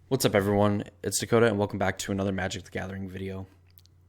What's up everyone, it's Dakota and welcome back to another Magic the Gathering video.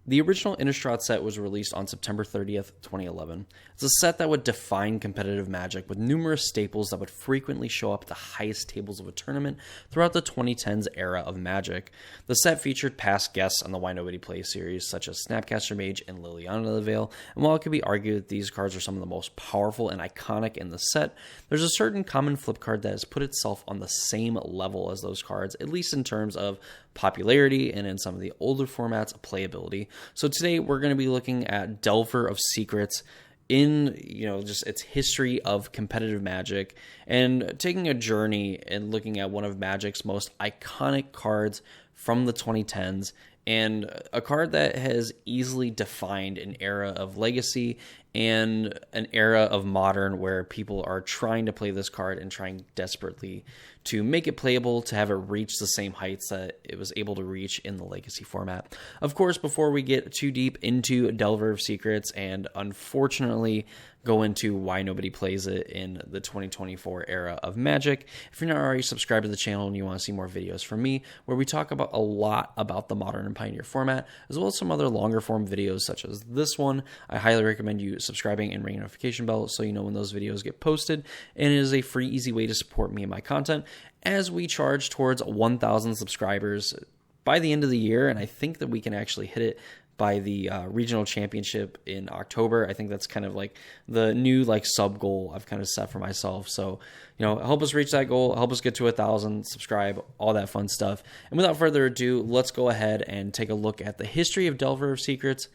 The original Innistrad set was released on September 30th, 2011. It's a set that would define competitive Magic with numerous staples that would frequently show up at the highest tables of a tournament throughout the 2010s era of Magic. The set featured past guests on the Why Nobody Plays series such as Snapcaster Mage and Liliana the Veil, and while it could be argued that these cards are some of the most powerful and iconic in the set, there's a certain common flip card that has put itself on the same level as those cards, at least in terms of popularity and in some of the older formats, playability. So today we're going to be looking at Delver of Secrets in, just its history of competitive Magic and taking a journey and looking at one of Magic's most iconic cards from the 2010s and a card that has easily defined an era of Legacy and an era of Modern where people are trying to play this card and trying desperately to make it playable, to have it reach the same heights that it was able to reach in the Legacy format. Of course, before we get too deep into Delver of Secrets and unfortunately go into why nobody plays it in the 2024 era of Magic, if you're not already subscribed to the channel and you want to see more videos from me where we talk about a lot about the Modern and Pioneer format, as well as some other longer form videos such as this one, I highly recommend you subscribing and ringing the notification bell so you know when those videos get posted, and it is a free, easy way to support me and my content as we charge towards 1,000 subscribers by the end of the year, and I think that we can actually hit it by the regional championship in October. I think that's kind of like the new sub goal I've kind of set for myself. So, help us reach that goal, help us get to 1,000, subscribe, all that fun stuff. And without further ado, let's go ahead and take a look at the history of Delver of Secrets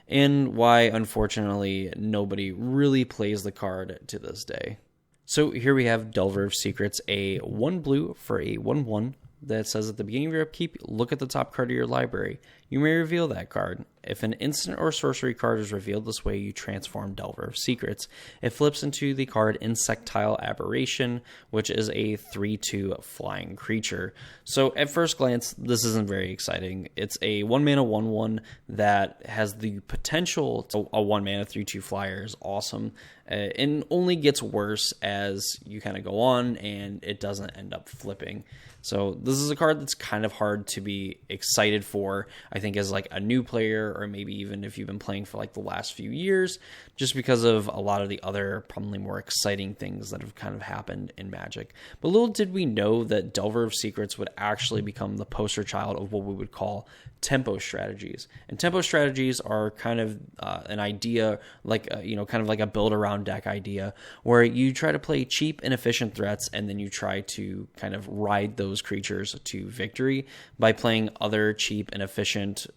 and why, unfortunately, nobody really plays the card to this day. So here we have Delver of Secrets, a 1 blue for a 1/1 that says at the beginning of your upkeep, look at the top card of your library. You may reveal that card. If an instant or sorcery card is revealed this way, you transform Delver of Secrets. It flips into the card Insectile Aberration, which is a 3/2 flying creature. So at first glance, this isn't very exciting. It's a 1-mana 1/1 that has the potential to a 1-mana 3/2 flyer is awesome, and only gets worse as you kind of go on and it doesn't end up flipping. So this is a card that's kind of hard to be excited for, I think, as a new player, or maybe even if you've been playing for the last few years, just because of a lot of the other probably more exciting things that have kind of happened in Magic. But little did we know that Delver of Secrets would actually become the poster child of what we would call tempo strategies. And tempo strategies are kind of an idea, kind of like a build around deck idea, where you try to play cheap and efficient threats and then you try to kind of ride those creatures to victory by playing other cheap and efficient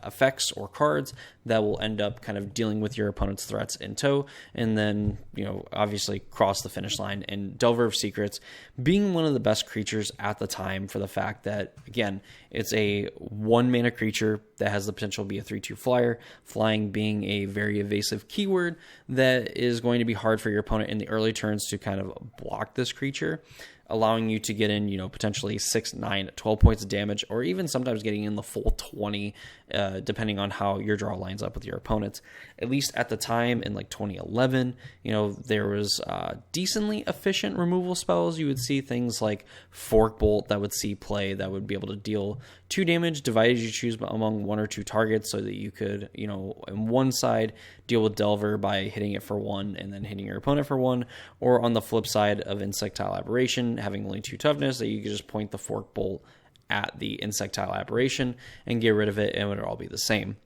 effects or cards that will end up kind of dealing with your opponent's threats in tow, and then, obviously cross the finish line. And Delver of Secrets being one of the best creatures at the time for the fact that, again, it's a 1-mana creature that has the potential to be a 3/2 flyer, flying being a very evasive keyword that is going to be hard for your opponent in the early turns to kind of block this creature, allowing you to get in, potentially 6, 9, 12 points of damage, or even sometimes getting in the full 20, depending on how your draw lines up with your opponents. At least at the time in 2011, there was decently efficient removal spells. You would see things like Fork Bolt that would see play that would be able to deal 2 damage, divided as you choose among 1 or 2 targets, so that you could, on one side, deal with Delver by hitting it for 1 and then hitting your opponent for 1, or on the flip side of Insectile Aberration, having only 2 toughness, that you could just point the Fork Bolt at the Insectile Aberration and get rid of it, and it would all be the same.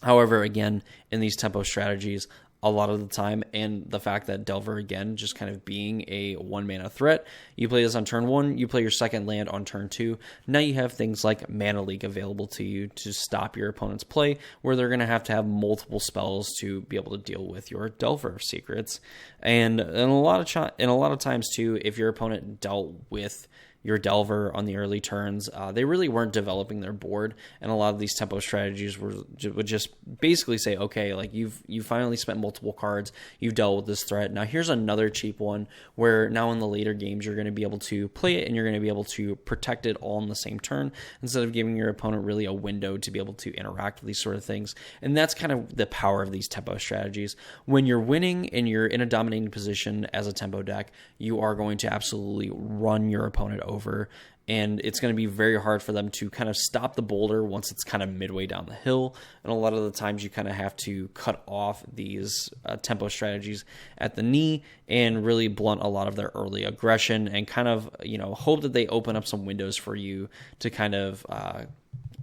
However, again, in these tempo strategies, a lot of the time, and the fact that Delver, again, just kind of being a 1-mana threat, you play this on turn 1, you play your second land on turn 2, now you have things like Mana Leak available to you to stop your opponent's play, where they're going to have multiple spells to be able to deal with your Delver of Secrets. And a lot of times, too, if your opponent dealt with your Delver on the early turns, they really weren't developing their board, and a lot of these tempo strategies would just basically say, okay, you finally spent multiple cards, you've dealt with this threat, now here's another cheap one where now in the later games you're going to be able to play it and you're going to be able to protect it all in the same turn, instead of giving your opponent really a window to be able to interact with these sort of things. And that's kind of the power of these tempo strategies. When you're winning and you're in a dominating position as a tempo deck, you are going to absolutely run your opponent over over, and it's going to be very hard for them to kind of stop the boulder once it's kind of midway down the hill. And a lot of the times you kind of have to cut off these tempo strategies at the knee and really blunt a lot of their early aggression and kind of, hope that they open up some windows for you to kind of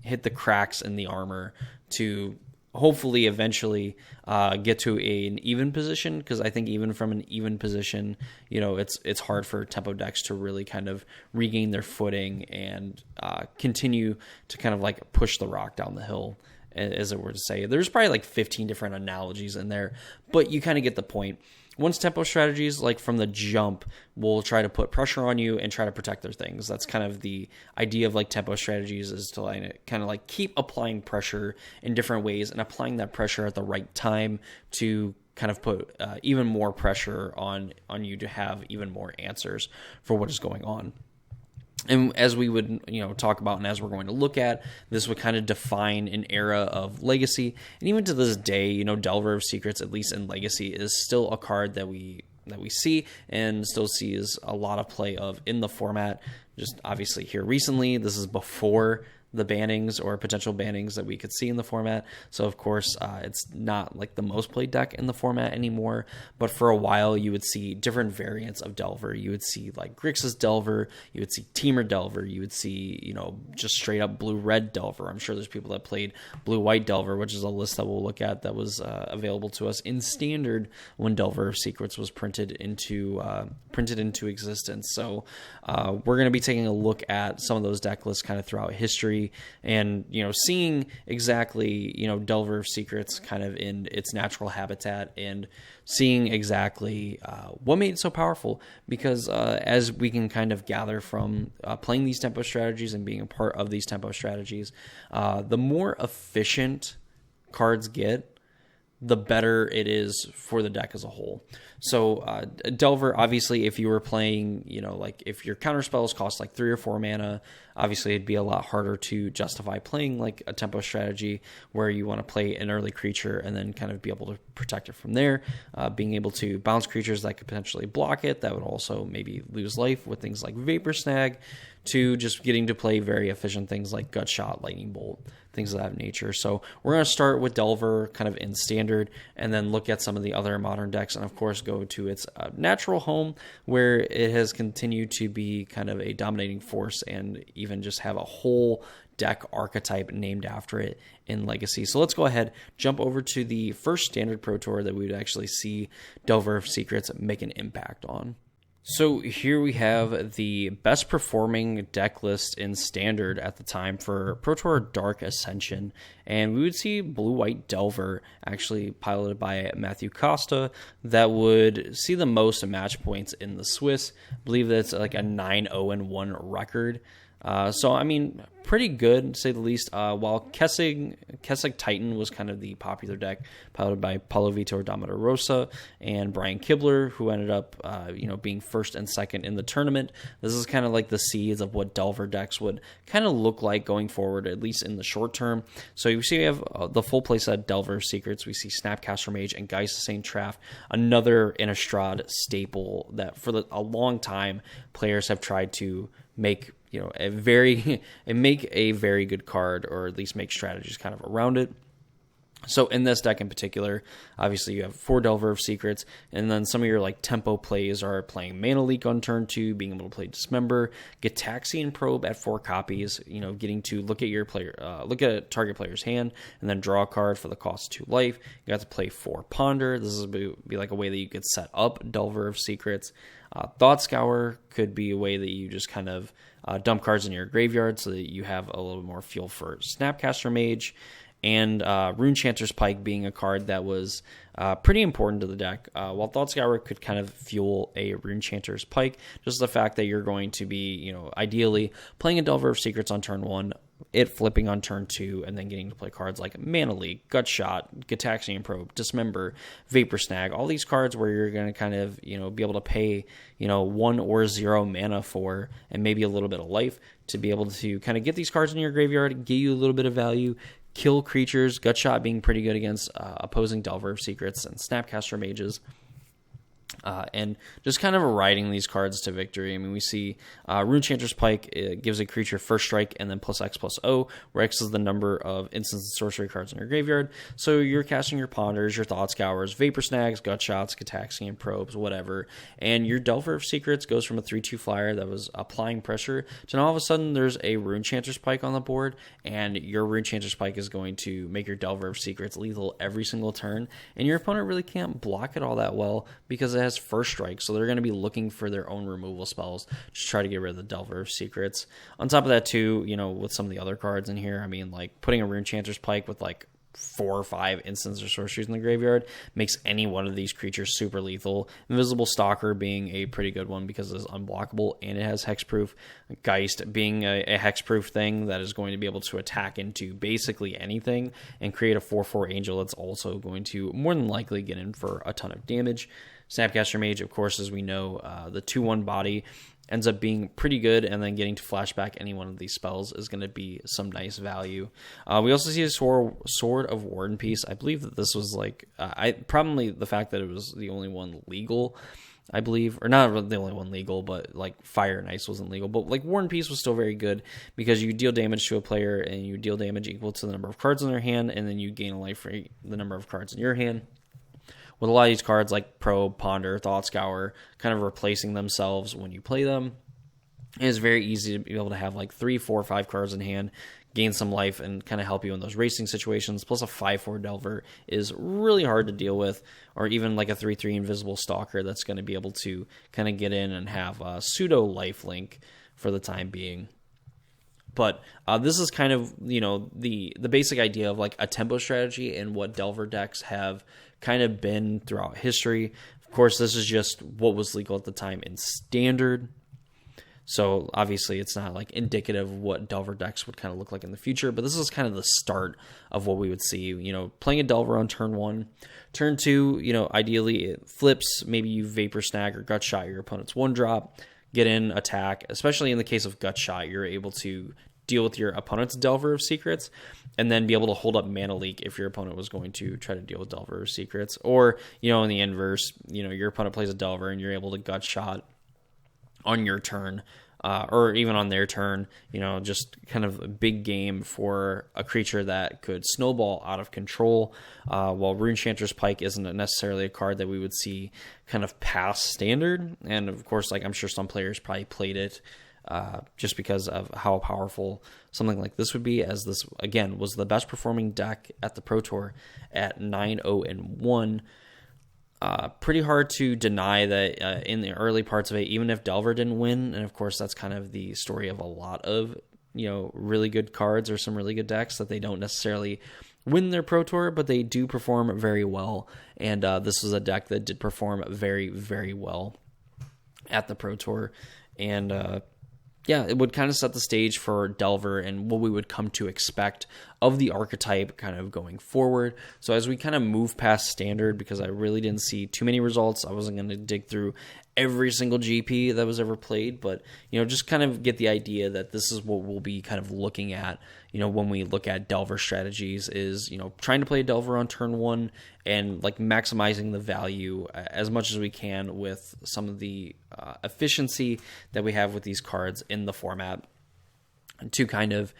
hit the cracks in the armor to hopefully eventually get to an even position, because I think even from an even position, it's hard for tempo decks to really kind of regain their footing and continue to kind of like push the rock down the hill, as it were to say. There's probably like 15 different analogies in there, but you kind of get the point. Once tempo strategies, like from the jump, will try to put pressure on you and try to protect their things. That's kind of the idea of like tempo strategies, is to like kind of like keep applying pressure in different ways and applying that pressure at the right time to kind of put even more pressure on you to have even more answers for what is going on. And as we would, talk about, and as we're going to look at, this would kind of define an era of Legacy. And even to this day, Delver of Secrets, at least in Legacy, is still a card that we see and still sees a lot of play of in the format. Just obviously here recently, this is before the bannings or potential bannings that we could see in the format. So of course, it's not like the most played deck in the format anymore, but for a while you would see different variants of Delver. You would see like Grixis Delver, you would see Teamer Delver, you would see, just straight up blue-red Delver. I'm sure there's people that played blue-white Delver, which is a list that we'll look at that was available to us in Standard when Delver of Secrets was printed into existence. So we're going to be taking a look at some of those deck lists kind of throughout history, and seeing exactly Delver of Secrets kind of in its natural habitat, and seeing exactly what made it so powerful. Because as we can kind of gather from playing these tempo strategies and being a part of these tempo strategies, the more efficient cards get, the better it is for the deck as a whole. So Delver, obviously, if you were playing, like if your counter spells cost like 3 or 4 mana, obviously it'd be a lot harder to justify playing like a tempo strategy where you want to play an early creature and then kind of be able to protect it from there. Being able to bounce creatures that could potentially block it, that would also maybe lose life with things like Vapor Snag, to just getting to play very efficient things like Gut Shot, Lightning Bolt, things of that nature. So we're going to start with Delver kind of in Standard, and then look at some of the other modern decks, and of course go to its natural home, where it has continued to be kind of a dominating force and even just have a whole deck archetype named after it in Legacy. So let's go ahead, jump over to the first Standard Pro Tour that we would actually see Delver of Secrets make an impact on. So here we have the best performing deck list in Standard at the time for Pro Tour Dark Ascension, and we would see blue-white Delver, actually piloted by Matthew Costa, that would see the most match points in the Swiss. I believe that's like a 9-0-1 record. So, I mean, pretty good, to say the least. While Kessig Titan was kind of the popular deck, piloted by Paulo Vitor Damarosa and Brian Kibler, who ended up, being first and second in the tournament. This is kind of like the seeds of what Delver decks would kind of look like going forward, at least in the short term. So you see we have the full playset Delver of Secrets. We see Snapcaster Mage and Geist of St. Traff, another Innistrad staple that for a long time players have tried to make a very good card, or at least make strategies kind of around it. So in this deck in particular, obviously you have 4 Delver of Secrets, and then some of your like tempo plays are playing Mana Leak on turn 2, being able to play Dismember, Gitaxian Probe at 4 copies, getting to look at your player, look at a target player's hand, and then draw a card for the cost of 2 life. You got to play 4 Ponder. This would be like a way that you could set up Delver of Secrets. Thought Scour could be a way that you just kind of dump cards in your graveyard so that you have a little more fuel for Snapcaster Mage. And Runechanter's Pike being a card that was pretty important to the deck. While Thought Scour could kind of fuel a Runechanter's Pike, just the fact that you're going to be, ideally playing a Delver of Secrets on turn 1, it flipping on turn 2, and then getting to play cards like Mana Leak, Gut Shot, Gitaxian Probe, Dismember, Vapor Snag, all these cards where you're going to kind of, be able to pay, 1 or 0 mana for, and maybe a little bit of life to be able to kind of get these cards in your graveyard, give you a little bit of value, kill creatures, Gut Shot being pretty good against opposing Delver of Secrets and Snapcaster Mages. And just kind of riding these cards to victory. I mean, we see Runechanter's Pike. It gives a creature first strike and then +X/+O, where X is the number of instants and sorcery cards in your graveyard. So you're casting your Ponders, your Thought Scours, Vapor Snags, Gut Shots, Gataxian Probes, whatever. And your Delver of Secrets goes from a 3/2 flyer that was applying pressure to now all of a sudden there's a Runechanter's Pike on the board, and your Runechanter's Pike is going to make your Delver of Secrets lethal every single turn. And your opponent really can't block it all that well because it has first strike, so they're going to be looking for their own removal spells to try to get rid of the Delver of Secrets. On top of that too, with some of the other cards in here, I mean, like putting a Runechanter's Pike with like 4 or 5 instants or sorceries in the graveyard makes any one of these creatures super lethal. Invisible Stalker being a pretty good one because it's unblockable and it has hexproof. Geist being a hexproof thing that is going to be able to attack into basically anything and create a 4/4 angel that's also going to more than likely get in for a ton of damage. Snapcaster Mage, of course, as we know, the 2/1 body ends up being pretty good, and then getting to flashback any one of these spells is going to be some nice value. We also see a Sword of War and Peace. I believe that this was like, probably the fact that it was the only one legal, I believe, or not the only one legal, but like Fire and Ice wasn't legal, but like War and Peace was still very good because you deal damage to a player and you deal damage equal to the number of cards in their hand, and then you gain a life for the number of cards in your hand. With a lot of these cards like Probe, Ponder, Thought Scour kind of replacing themselves when you play them, it's very easy to be able to have like 3, 4, 5 cards in hand, gain some life, and kind of help you in those racing situations. Plus a 5/4 Delver is really hard to deal with, or even like a 3/3 Invisible Stalker that's going to be able to kind of get in and have a pseudo lifelink for the time being. But this is kind of, the basic idea of like a tempo strategy and what Delver decks have kind of been throughout history. Of course, this is just what was legal at the time in Standard. So obviously it's not like indicative of what Delver decks would kind of look like in the future, but this is kind of the start of what we would see. Playing a Delver on turn 1. Turn 2, ideally it flips. Maybe you Vapor Snag or Gut Shot your opponent's 1-drop. Get in, attack. Especially in the case of Gut Shot, you're able to deal with your opponent's Delver of Secrets and then be able to hold up Mana Leak if your opponent was going to try to deal with Delver of Secrets. Or, in the inverse, your opponent plays a Delver and you're able to Gut Shot on your turn, or even on their turn, just kind of a big game for a creature that could snowball out of control. While Runechanter's Pike isn't necessarily a card that we would see kind of past Standard. And of course, like I'm sure some players probably played it just because of how powerful something like this would be, as this, again, was the best performing deck at the Pro Tour at 9-0-1. Pretty hard to deny that in the early parts of it, even if Delver didn't win, and of course that's kind of the story of a lot of really good cards or some really good decks, that they don't necessarily win their Pro Tour, but they do perform very well, and this was a deck that did perform very, very well at the Pro Tour. And it would kind of set the stage for Delver and what we would come to expect of the archetype kind of going forward. So as we kind of move past Standard, because I really didn't see too many results, I wasn't going to dig through every single GP that was ever played, but just kind of get the idea that this is what we'll be kind of looking at when we look at Delver strategies, is trying to play Delver on turn 1 and like maximizing the value as much as we can with some of the efficiency that we have with these cards in the format, to kind of,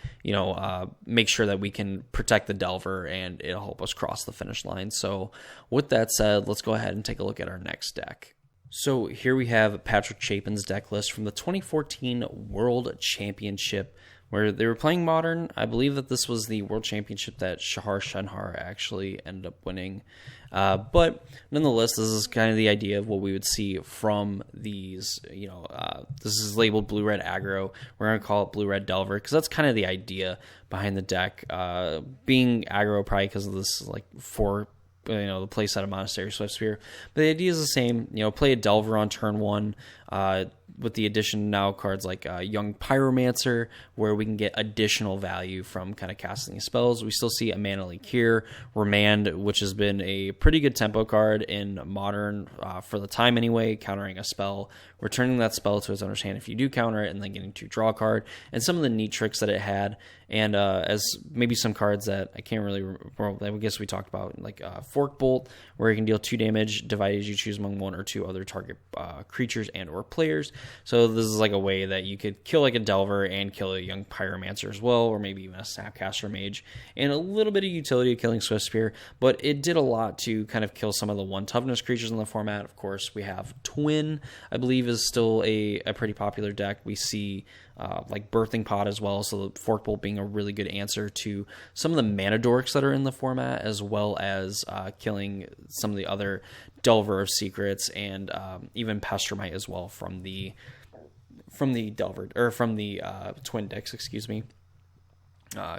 make sure that we can protect the Delver and it'll help us cross the finish line. So with that said, let's go ahead and take a look at our next deck. So here we have Patrick Chapin's deck list from the 2014 World Championship, where they were playing Modern. I believe that this was the World Championship that Shahar Shenhar actually ended up winning. But nonetheless, this is kind of the idea of what we would see from these, this is labeled Blue-Red Aggro. We're going to call it Blue-Red Delver, because that's kind of the idea behind the deck. Being aggro probably because of this, like, the playset of Monastery Swiftsphere. But the idea is the same. Play a Delver on turn 1. with the addition now cards like Young Pyromancer, where we can get additional value from kind of casting these spells. We still see a Mana Leak here, Remand, which has been a pretty good tempo card in Modern for the time anyway, countering a spell, returning that spell to its owner's hand if you do counter it, and then getting to draw a card, and some of the neat tricks that it had, and as maybe some cards that I can't really remember, I guess we talked about, like Fork Bolt, where you can deal 2 damage, divided as you choose among 1 or 2 other target creatures and or players. So this is like a way that you could kill like a Delver and kill a Young Pyromancer as well, or maybe even a Snapcaster Mage, and a little bit of utility of killing Swiftspear, but it did a lot to kind of kill some of the 1 toughness creatures in the format. Of course, we have Twin, I believe, is still a pretty popular deck. We see like Birthing Pod as well, so the Fork Bolt being a really good answer to some of the mana dorks that are in the format, as well as killing some of the other Delver of Secrets and even Pestermite as well from the Delver, or from the Twin decks, excuse me.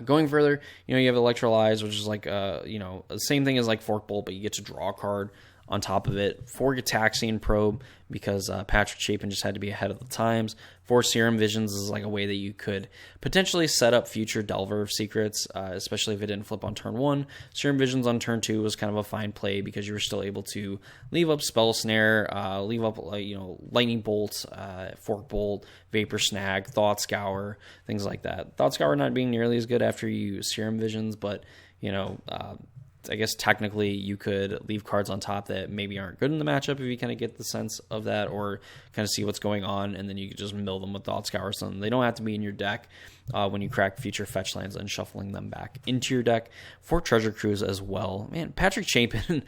Going further, you have Electrolyze, which is like the same thing as like Fork Bolt, but you get to draw a card on top of it. 4 Gitaxian Probe, because Patrick Chapin just had to be ahead of the times. 4 Serum Visions is like a way that you could potentially set up future Delver of Secrets, especially if it didn't flip on turn 1. Serum Visions on turn 2 was kind of a fine play because you were still able to leave up Spell Snare, leave up Lightning Bolt, Fork Bolt, Vapor Snag, Thought Scour, things like that. Thought Scour not being nearly as good after you Serum Visions, but I guess technically you could leave cards on top that maybe aren't good in the matchup if you kind of get the sense of that, or kind of see what's going on, and then you could just mill them with Thought Scour. So they don't have to be in your deck when you crack future fetch lands and shuffling them back into your deck. 4 Treasure Cruise as well. Man, Patrick Chapin,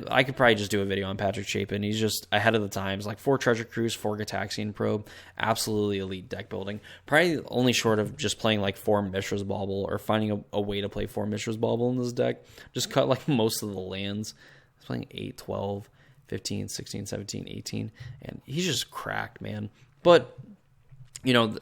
I could probably just do a video on Patrick Chapin. He's just ahead of the times. Like 4 Treasure Cruise, 4 Gitaxian Probe, absolutely elite deck building. Probably only short of just playing like 4 Mishra's Bauble, or finding a way to play 4 Mishra's Bauble in this deck. Just cut like most of the lands. He's playing 8, 12, 15, 16, 17, 18, and he's just cracked, man. But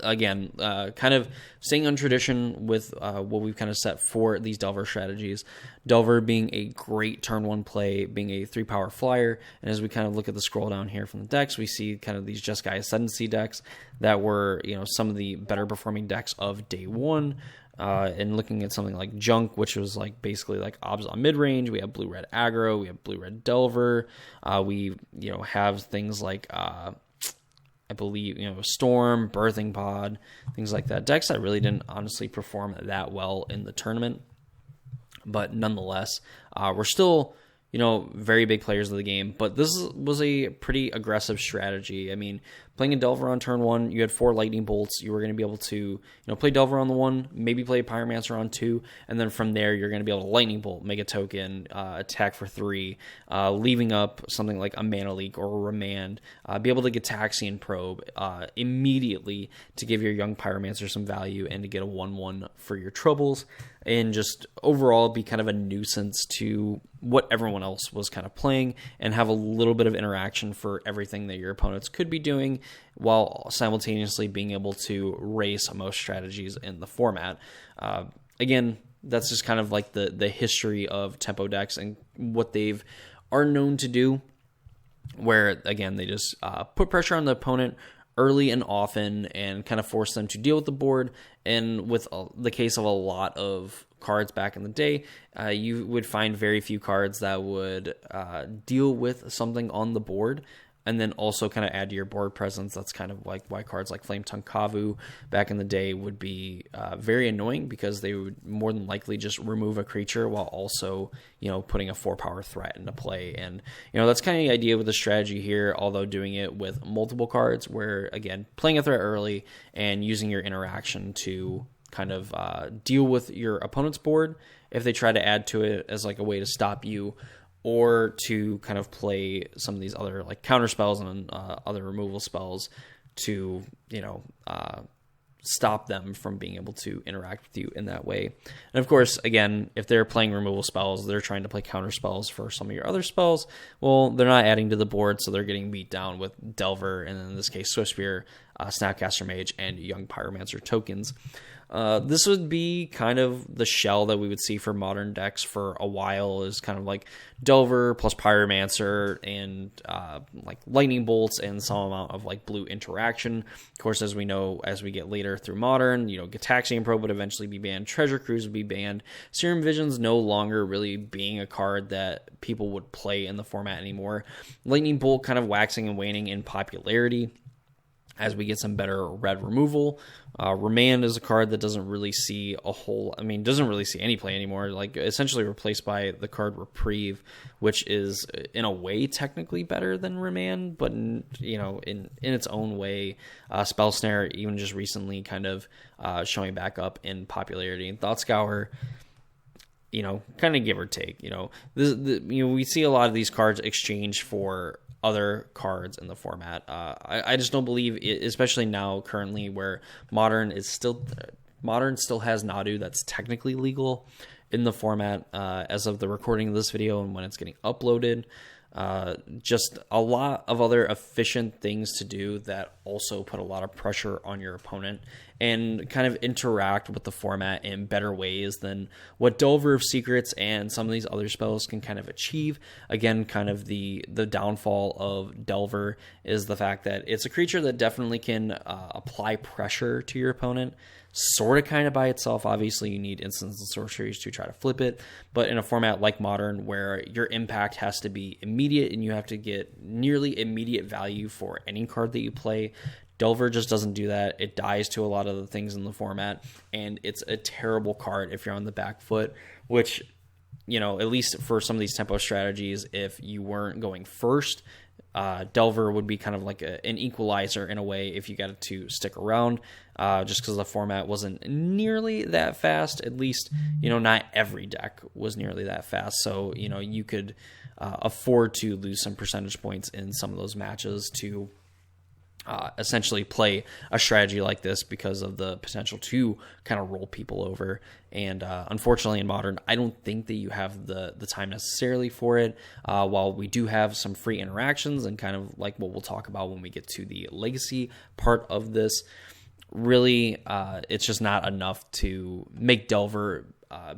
again, kind of staying on tradition with what we've kind of set for these Delver strategies. Delver being a great turn 1 play, being a 3-power flyer, and as we kind of look at the scroll down here from the decks, we see kind of these Jeskai Ascendancy decks that were, some of the better performing decks of day 1. And looking at something like Junk, which was like basically like Obs on mid-range. We have blue-red aggro, we have blue-red Delver. We have things like I believe Storm, Birthing Pod, things like that. Decks that really didn't honestly perform that well in the tournament, but nonetheless, we're still very big players of the game. But this was a pretty aggressive strategy. I mean, playing a Delver on turn 1, you had 4 Lightning Bolts. You were going to be able to play Delver on the 1, maybe play Pyromancer on 2, and then from there you're going to be able to Lightning Bolt, make a token, attack for 3, leaving up something like a Mana Leak or a Remand, be able to get Gitaxian Probe immediately to give your Young Pyromancer some value and to get a 1/1 for your troubles, and just overall be kind of a nuisance to what everyone else was kind of playing, and have a little bit of interaction for everything that your opponents could be doing, while simultaneously being able to race most strategies in the format. Again, that's just kind of like the history of tempo decks and what they've are known to do, where again they just put pressure on the opponent early and often and kind of force them to deal with the board. And with the case of a lot of cards back in the day, you would find very few cards that would deal with something on the board and then also kind of add to your board presence. That's kind of like why cards like Flame Tongue Kavu back in the day would be very annoying, because they would more than likely just remove a creature while also, putting a 4-power threat into play. And, that's kind of the idea with the strategy here, although doing it with multiple cards, where, again, playing a threat early and using your interaction to kind of deal with your opponent's board if they try to add to it as like a way to stop you, or to kind of play some of these other like counter spells and other removal spells to, stop them from being able to interact with you in that way. And of course, again, if they're playing removal spells, they're trying to play counter spells for some of your other spells. Well, they're not adding to the board, so they're getting beat down with Delver, and in this case, Swiftspear, Snapcaster Mage, and Young Pyromancer tokens. This would be kind of the shell that we would see for modern decks for a while, is kind of like Delver plus Pyromancer and like Lightning Bolts and some amount of like blue interaction. Of course, as we know, as we get later through Modern, Gitaxian Probe would eventually be banned, Treasure Cruise would be banned, Serum Vision's no longer really being a card that people would play in the format anymore. Lightning Bolt kind of waxing and waning in popularity as we get some better red removal. Remand is a card that doesn't really see any play anymore, like essentially replaced by the card Reprieve, which is in a way technically better than Remand, but in its own way. Spell Snare even just recently kind of showing back up in popularity. And Thought Scour, kind of give or take. We see a lot of these cards exchanged for other cards in the format. I just don't believe it, especially now currently where Modern still has Nadu that's technically legal in the format as of the recording of this video and when it's getting uploaded. Just a lot of other efficient things to do that also put a lot of pressure on your opponent and kind of interact with the format in better ways than what Delver of Secrets and some of these other spells can kind of achieve. Again, kind of the downfall of Delver is the fact that it's a creature that definitely can apply pressure to your opponent, sort of kind of by itself. Obviously, you need instants and sorceries to try to flip it, but in a format like Modern where your impact has to be immediate and you have to get nearly immediate value for any card that you play, Delver just doesn't do that. It dies to a lot of the things in the format, and it's a terrible card if you're on the back foot, which, at least for some of these tempo strategies, if you weren't going first, Delver would be kind of like an equalizer in a way if you got it to stick around, just because the format wasn't nearly that fast. At least, not every deck was nearly that fast. So, you could afford to lose some percentage points in some of those matches to essentially play a strategy like this because of the potential to kind of roll people over. And unfortunately in Modern, I don't think that you have the time necessarily for it. While we do have some free interactions and kind of like what we'll talk about when we get to the legacy part of this, really it's just not enough to make Delver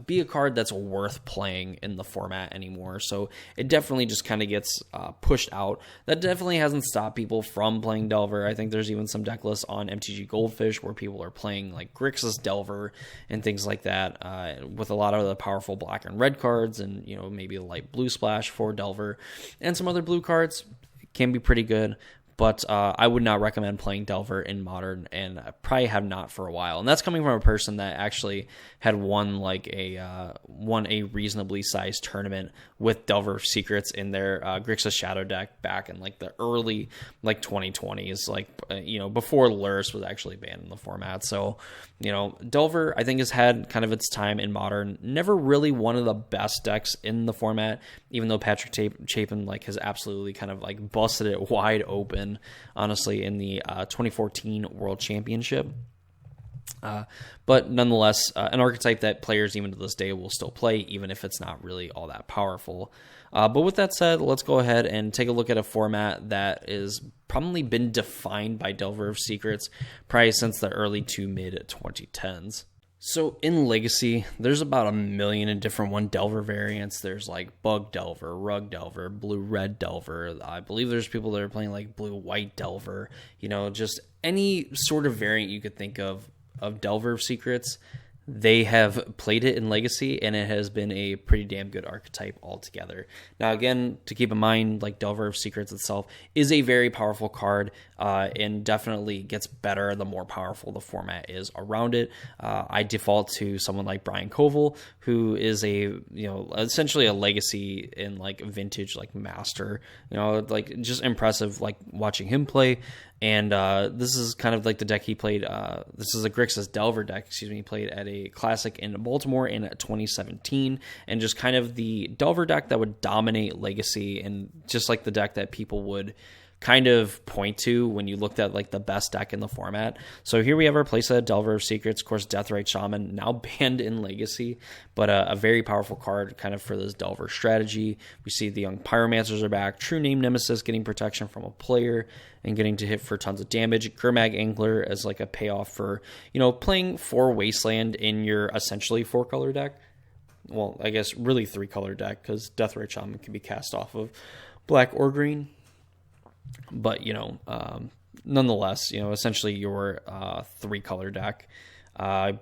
be a card that's worth playing in the format anymore. So it definitely just kind of gets pushed out. That definitely hasn't stopped people from playing Delver. I think there's even some deck lists on MTG Goldfish where people are playing like Grixis Delver and things like that, with a lot of the powerful black and red cards and maybe a light blue splash for Delver and some other blue cards. It can be pretty good. But I would not recommend playing Delver in Modern, and I probably have not for a while. And that's coming from a person that actually had won a reasonably sized tournament with Delver of Secrets in their Grixis Shadow deck back in like the early 2020s, before Lurrus was actually banned in the format. So Delver I think has had kind of its time in Modern. Never really one of the best decks in the format, even though Patrick Chapin has absolutely kind of busted it wide open, honestly, in the 2014 World Championship. But nonetheless, an archetype that players even to this day will still play, even if it's not really all that powerful. But with that said, let's go ahead and take a look at a format that is probably been defined by Delver of Secrets probably since the early to mid 2010s. So in Legacy, there's about 1 million different Delver variants. There's Bug Delver, Rug Delver, Blue-Red Delver. I believe there's people that are playing Blue-White Delver. Just any sort of variant you could think of Delver of Secrets. They have played it in Legacy, and it has been a pretty damn good archetype altogether. Now, again, to keep in mind, Delver of Secrets itself is a very powerful card, and definitely gets better the more powerful the format is around it. I default to someone like Brian Koval, who is essentially a Legacy in vintage master. Just impressive watching him play. And this is kind of the deck he played. This is a Grixis Delver deck, he played at a Classic in Baltimore in 2017. And just kind of the Delver deck that would dominate Legacy, and just the deck that people would kind of point to when you looked at like the best deck in the format. So here we have our playset, Delver of Secrets, of course, Deathrite Shaman, now banned in Legacy, but a very powerful card kind of for this Delver strategy. We see the Young Pyromancers are back, True Name Nemesis getting protection from a player and getting to hit for tons of damage. Gurmag Angler as like a payoff for, playing 4 Wasteland in your essentially 4-color deck. Well, I guess really 3-color deck, because Deathrite Shaman can be cast off of black or green. But, nonetheless, essentially your 3-color deck.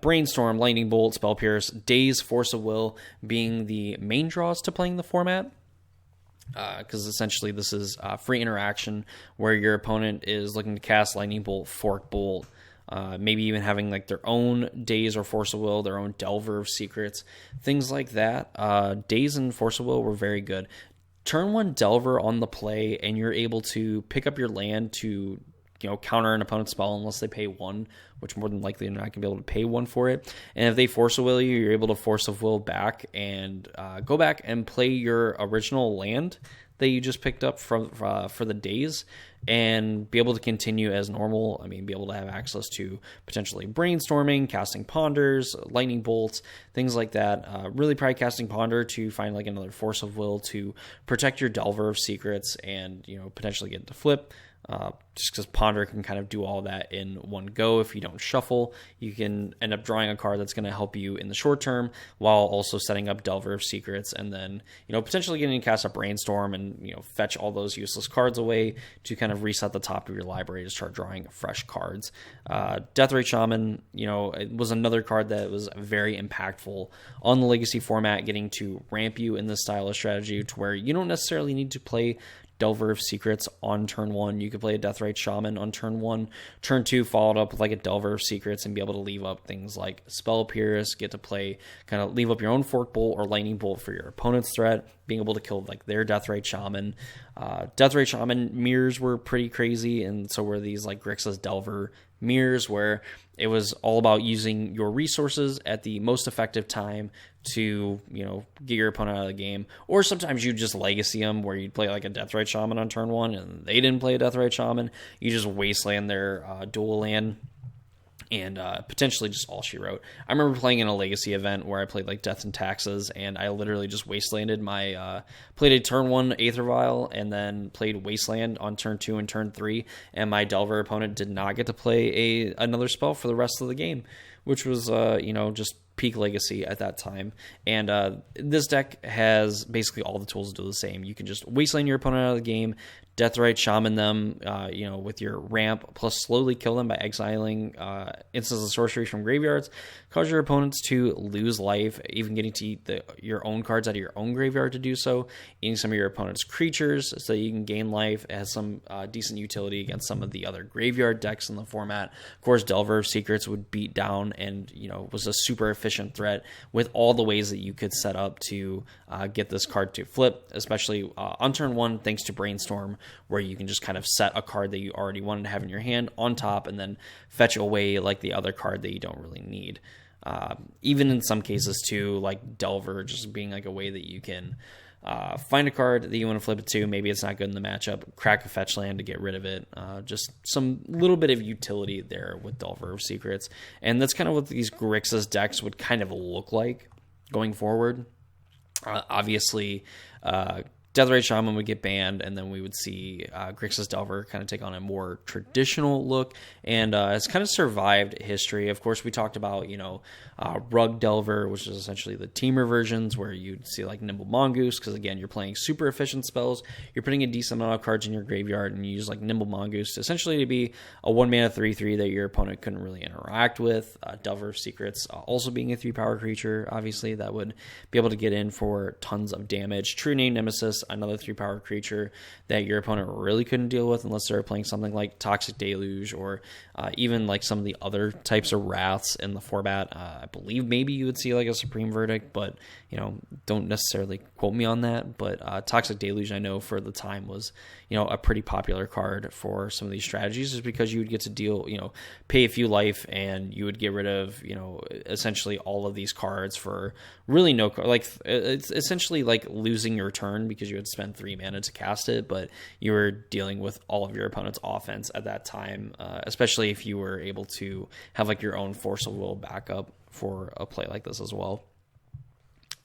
Brainstorm, Lightning Bolt, Spell Pierce, Daze, Force of Will being the main draws to playing the format. Because essentially this is free interaction where your opponent is looking to cast Lightning Bolt, Fork Bolt, maybe even having like their own Daze or Force of Will, their own Delver of Secrets, things like that. Daze and Force of Will were very good. Turn 1 Delver on the play, and you're able to pick up your land to, counter an opponent's spell unless they pay 1, which more than likely they're not going to be able to pay 1 for it. And if they Force of Will you, you're able to Force of Will back and go back and play your original land that you just picked up from for the Daze and be able to continue as normal. I mean, be able to have access to potentially brainstorming, casting Ponders, Lightning Bolts, things like that. Really probably casting Ponder to find like another Force of Will to protect your Delver of Secrets and, potentially get into flip. Just because Ponder can kind of do all that in one go. If you don't shuffle, you can end up drawing a card that's going to help you in the short term while also setting up Delver of Secrets, and then potentially getting to cast a Brainstorm and fetch all those useless cards away to kind of reset the top of your library to start drawing fresh cards. Deathrite Shaman, it was another card that was very impactful on the Legacy format, getting to ramp you in this style of strategy to where you don't necessarily need to play Delver of Secrets on turn 1. You could play a Deathrite Shaman on turn 1. Turn 2, followed up with like a Delver of Secrets and be able to leave up things like Spell Pierce, get to play, kind of leave up your own Fork Bolt or Lightning Bolt for your opponent's threat, being able to kill like their Deathrite Shaman. Deathrite Shaman mirrors were pretty crazy, and so were these like Grixis Delver mirrors, where it was all about using your resources at the most effective time to, get your opponent out of the game. Or sometimes you just legacy them, where you'd play like a Deathrite Shaman on turn 1 and they didn't play a Deathrite Shaman. You just wasteland their dual land and potentially just all she wrote. I remember playing in a Legacy event where I played like Death and Taxes, and I literally just wastelanded my played a turn 1 Aether Vial and then played Wasteland on turn 2 and turn 3, and my Delver opponent did not get to play another spell for the rest of the game, which was just peak Legacy at that time. And this deck has basically all the tools to do the same. You can just wasteland your opponent out of the game, Deathrite Shaman them, with your ramp, plus slowly kill them by exiling instants of sorcery from graveyards, cause your opponents to lose life, even getting to eat your own cards out of your own graveyard to do so, eating some of your opponent's creatures so you can gain life. It has some decent utility against some of the other graveyard decks in the format. Of course, Delver of Secrets would beat down and, was a super efficient threat with all the ways that you could set up to get this card to flip, especially on turn 1, thanks to Brainstorm, where you can just kind of set a card that you already wanted to have in your hand on top and then fetch away like the other card that you don't really need. Even in some cases too, like Delver just being like a way that you can find a card that you want to flip it to. Maybe it's not good in the matchup, crack a fetch land to get rid of it. Just some little bit of utility there with Delver of Secrets. And that's kind of what these Grixis decks would kind of look like going forward. Obviously, Deathrite Shaman would get banned, and then we would see Grixis Delver kind of take on a more traditional look, and it's kind of survived history. Of course, we talked about, Rug Delver, which is essentially the teamer versions, where you'd see like Nimble Mongoose, because again, you're playing super efficient spells, you're putting a decent amount of cards in your graveyard, and you use like Nimble Mongoose to essentially be a 1-mana 3/3 that your opponent couldn't really interact with. Delver of Secrets also being a 3-power creature, obviously, that would be able to get in for tons of damage. True Name Nemesis, another 3-power creature that your opponent really couldn't deal with unless they were playing something like Toxic Deluge or even like some of the other types of wraths in the format. I believe maybe you would see like a Supreme Verdict, but don't necessarily quote me on that. But Toxic Deluge, I know for the time was a pretty popular card for some of these strategies, just because you would get to deal, pay a few life, and you would get rid of essentially all of these cards for really no, like it's essentially like losing your turn, because you would spend 3 mana to cast it, but you were dealing with all of your opponent's offense at that time, especially if you were able to have like your own Force of Will backup for a play like this as well.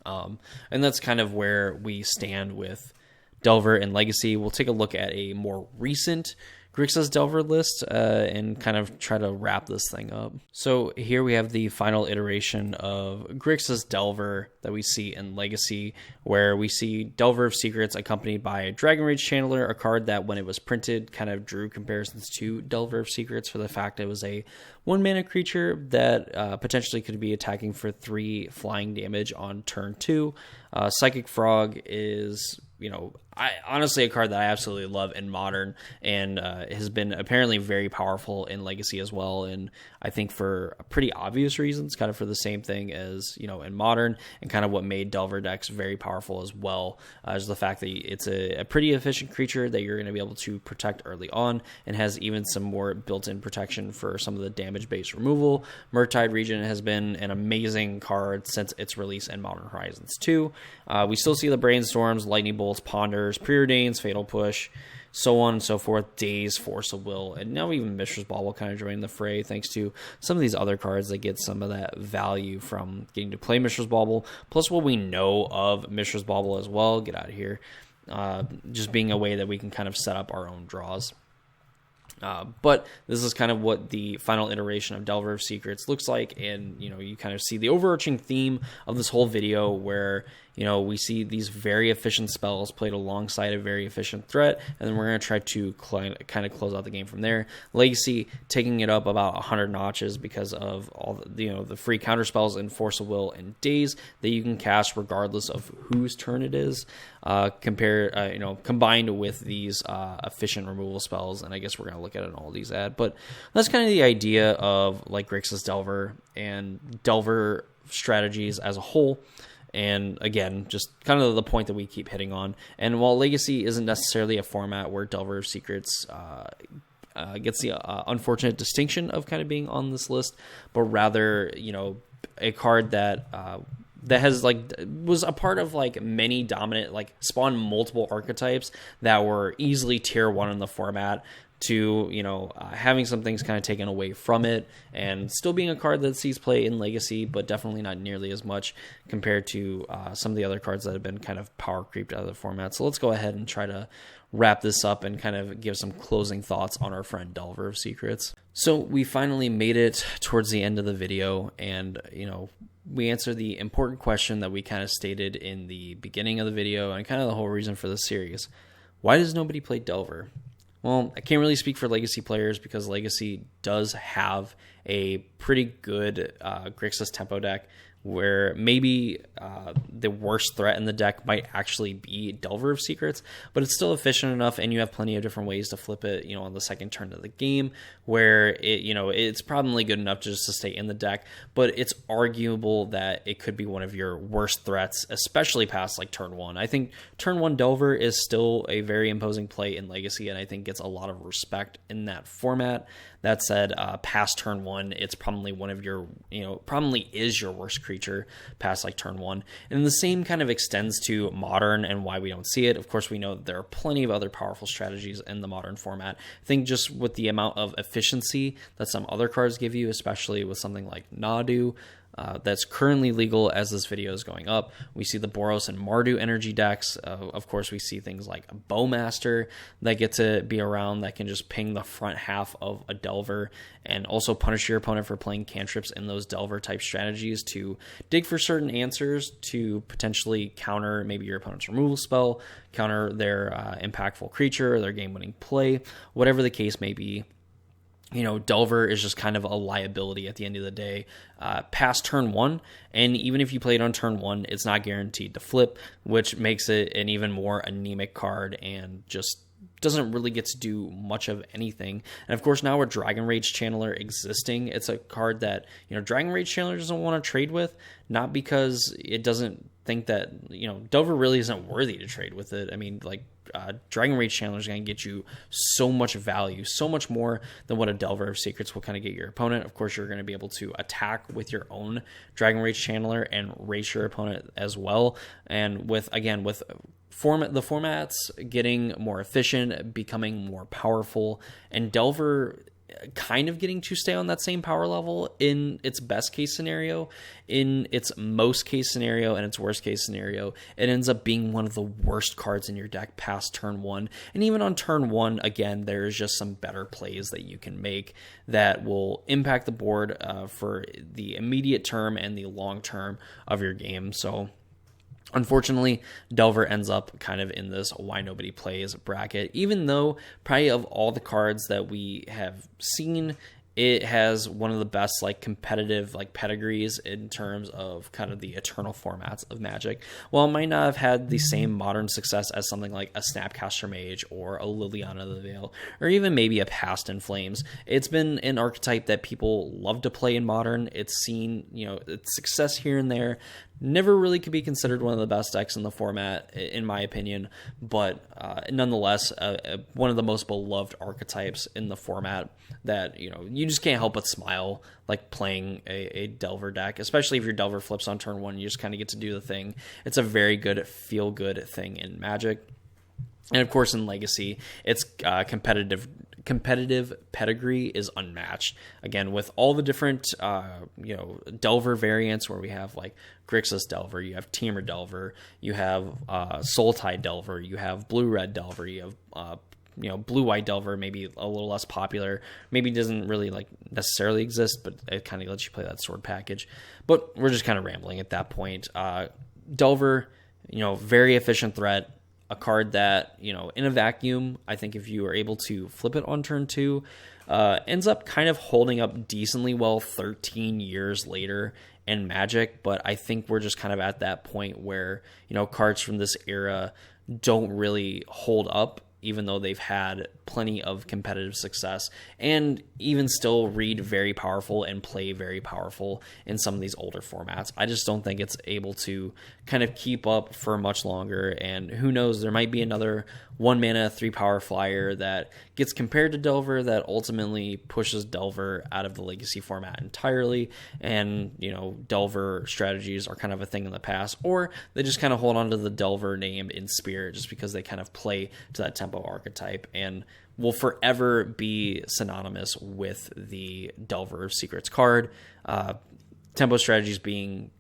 And that's kind of where we stand with Delver and Legacy. We'll take a look at a more recent Grixis Delver list and kind of try to wrap this thing up. So here we have the final iteration of Grixis Delver that we see in Legacy, where we see Delver of Secrets accompanied by a Dragon Rage Channeler, a card that when it was printed kind of drew comparisons to Delver of Secrets for the fact it was a 1-mana creature that potentially could be attacking for 3 flying damage on turn 2. Psychic Frog is, honestly a card that I absolutely love in Modern, and has been apparently very powerful in Legacy as well, and I think for pretty obvious reasons, kind of for the same thing as, in Modern, and kind of what made Delver decks very powerful as well, is the fact that it's a pretty efficient creature that you're going to be able to protect early on, and has even some more built-in protection for some of the damage-based removal. Murktide Regent has been an amazing card since its release in Modern Horizons 2. We still see the Brainstorms, Lightning Bolts, Ponders, Preordains, Fatal Push, so on and so forth, Daze, Force of Will, and now even Mishra's Bauble kind of joining the fray thanks to some of these other cards that get some of that value from getting to play Mishra's Bauble, plus what we know of Mishra's Bauble as well. Get out of here. Just being a way that we can kind of set up our own draws. But this is kind of what the final iteration of Delver of Secrets looks like, and you kind of see the overarching theme of this whole video where we see these very efficient spells played alongside a very efficient threat, and then we're going to try to kind of close out the game from there. Legacy taking it up about 100 notches because of all the free counter spells in Force of Will and Daze that you can cast regardless of whose turn it is, combined with these efficient removal spells, and I guess we're going to look at it in all these but that's kind of the idea of like Grixis Delver and Delver strategies as a whole. And again, just kind of the point that we keep hitting on. And while Legacy isn't necessarily a format where Delver of Secrets gets the unfortunate distinction of kind of being on this list, but rather, a card that has was a part of many dominant, spawned multiple archetypes that were easily tier 1 in the format, to having some things kind of taken away from it, and still being a card that sees play in Legacy, but definitely not nearly as much compared to some of the other cards that have been kind of power creeped out of the format. So let's go ahead and try to wrap this up and kind of give some closing thoughts on our friend Delver of Secrets. So we finally made it towards the end of the video, and we answered the important question that we kind of stated in the beginning of the video, and kind of the whole reason for this series. Why does nobody play Delver? Well, I can't really speak for Legacy players because Legacy does have a pretty good Grixis tempo deck where maybe the worst threat in the deck might actually be Delver of Secrets, but it's still efficient enough, and you have plenty of different ways to flip it, on the second turn of the game, where it's probably good enough just to stay in the deck, but it's arguable that it could be one of your worst threats, especially past turn 1. I think turn 1 Delver is still a very imposing play in Legacy, and I think gets a lot of respect in that format. That said, past turn 1, it's probably one of your, probably is your worst creature past turn 1. And the same kind of extends to Modern and why we don't see it. Of course, we know that there are plenty of other powerful strategies in the Modern format. I think just with the amount of efficiency that some other cards give you, especially with something like Nadu, that's currently legal as this video is going up. We see the Boros and Mardu energy decks. Of course, we see things like a Bowmaster that get to be around that can just ping the front half of a Delver and also punish your opponent for playing cantrips in those Delver type strategies to dig for certain answers to potentially counter maybe your opponent's removal spell, counter their impactful creature or their game-winning play, whatever the case may be. Delver is just kind of a liability at the end of the day past turn 1, and even if you play it on turn 1, it's not guaranteed to flip, which makes it an even more anemic card and just doesn't really get to do much of anything. And of course, now with Dragon Rage Channeler existing, it's a card that Dragon Rage Channeler doesn't want to trade with, not because it doesn't think that Delver really isn't worthy to trade with it. I mean, Dragon Rage Channeler is going to get you so much value, so much more than what a Delver of Secrets will kind of get your opponent. Of course, you're going to be able to attack with your own Dragon Rage Channeler and race your opponent as well. And with the format's getting more efficient, becoming more powerful, and Delver kind of getting to stay on that same power level in its best case scenario. In its most case scenario and its worst case scenario, it ends up being one of the worst cards in your deck past turn 1. And even on turn 1, again, there's just some better plays that you can make that will impact the board for the immediate term and the long term of your game. So unfortunately, Delver ends up kind of in this why nobody plays bracket, even though probably of all the cards that we have seen, it has one of the best like competitive like pedigrees in terms of kind of the eternal formats of Magic. While it might not have had the same modern success as something like a Snapcaster Mage or a Liliana the Veil, or even maybe a Past in Flames, it's been an archetype that people love to play in Modern. It's seen, its success here and there. Never really could be considered one of the best decks in the format, in my opinion, but nonetheless, one of the most beloved archetypes in the format that, you just can't help but smile like playing a Delver deck, especially if your Delver flips on turn 1, you just kind of get to do the thing. It's a very good feel-good thing in Magic. And of course, in Legacy, its competitive pedigree is unmatched. Again, with all the different Delver variants, where we have like Grixis Delver, you have Temur Delver, you have Sultai Delver, you have Blue-Red Delver, you have Blue-White Delver, maybe a little less popular, maybe doesn't really like necessarily exist, but it kind of lets you play that sword package. But we're just kind of rambling at that point. Delver, very efficient threat. A card that, in a vacuum, I think if you are able to flip it on turn 2, ends up kind of holding up decently well 13 years later in Magic. But I think we're just kind of at that point where, cards from this era don't really hold up, even though they've had plenty of competitive success and even still read very powerful and play very powerful in some of these older formats. I just don't think it's able to kind of keep up for much longer. And who knows, there might be another 1 mana, 3 power flyer that gets compared to Delver that ultimately pushes Delver out of the Legacy format entirely. And, Delver strategies are kind of a thing in the past, or they just kind of hold on to the Delver name in spirit just because they kind of play to that tempo archetype and will forever be synonymous with the Delver Secrets card. Tempo strategies being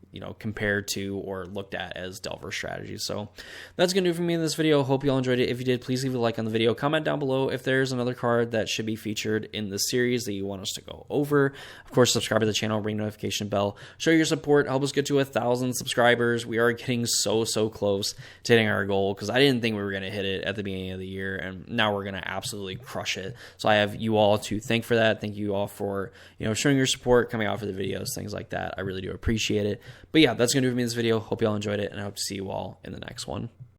compared to or looked at as Delver strategies. So that's going to do it for me in this video. Hope you all enjoyed it. If you did, please leave a like on the video. Comment down below if there's another card that should be featured in this series that you want us to go over. Of course, subscribe to the channel, ring the notification bell. Show your support. Help us get to 1,000 subscribers. We are getting so close to hitting our goal because I didn't think we were going to hit it at the beginning of the year, and now we're going to absolutely crush it. So I have you all to thank for that. Thank you all for showing your support, coming out for the videos, things like that. I really do appreciate it. But yeah, that's going to do it for me in this video. Hope you all enjoyed it, and I hope to see you all in the next one.